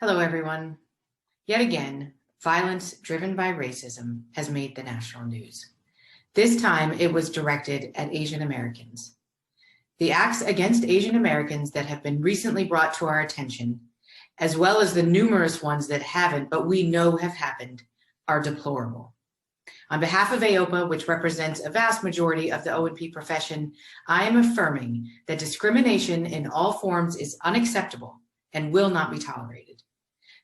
Hello, everyone. Yet again, violence driven by racism has made the national news. This time, it was directed at Asian Americans. The acts against Asian Americans that have been recently brought to our attention, as well as the numerous ones that haven't, but we know have happened, are deplorable. On behalf of AOPA, which represents a vast majority of the O&P profession, I am affirming that discrimination in all forms is unacceptable and will not be tolerated.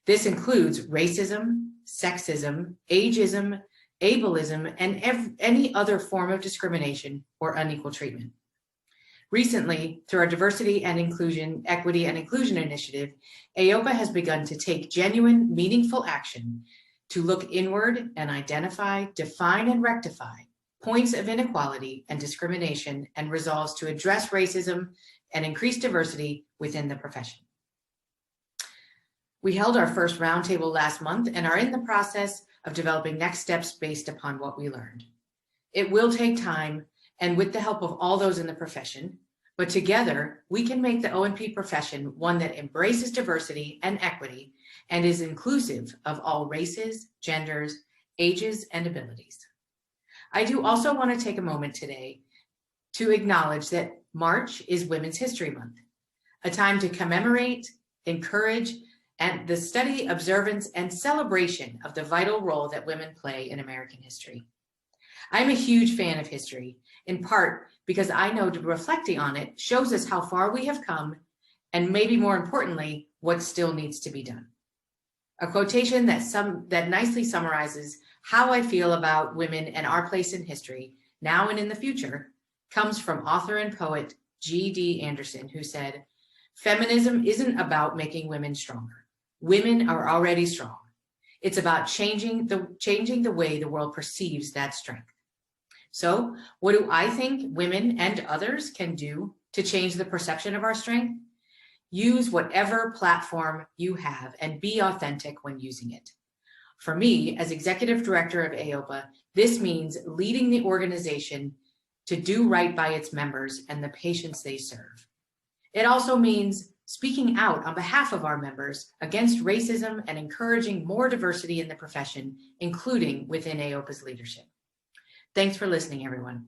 This includes racism, sexism, ageism, ableism, and any other form of discrimination or unequal treatment. Recently, through our Diversity and Inclusion, Equity and Inclusion Initiative, AOPA has begun to take genuine, meaningful action to look inward and identify, define, and rectify points of inequality and discrimination and resolves to address racism and increase diversity within the profession. We held our first roundtable last month and are in the process of developing next steps based upon what we learned. It will take time and with the help of all those in the profession, but together we can make the O&P profession one that embraces diversity and equity and is inclusive of all races, genders, ages, and abilities. I do also want to take a moment today to acknowledge that March is Women's History Month, a time to commemorate, encourage, and the study, observance, and celebration of the vital role that women play in American history. I'm a huge fan of history, in part because I know reflecting on it shows us how far we have come, and maybe more importantly, what still needs to be done. A quotation that nicely summarizes how I feel about women and our place in history, now and in the future, comes from author and poet G.D. Anderson, who said, "Feminism isn't about making women stronger. Women are already strong. It's about changing the way the world perceives that strength." So what do I think women and others can do to change the perception of our strength? Use whatever platform you have and be authentic when using it. For me, as executive director of AOPA, this means leading the organization to do right by its members and the patients they serve. It also means speaking out on behalf of our members against racism and encouraging more diversity in the profession, including within AOPA's leadership. Thanks for listening, everyone.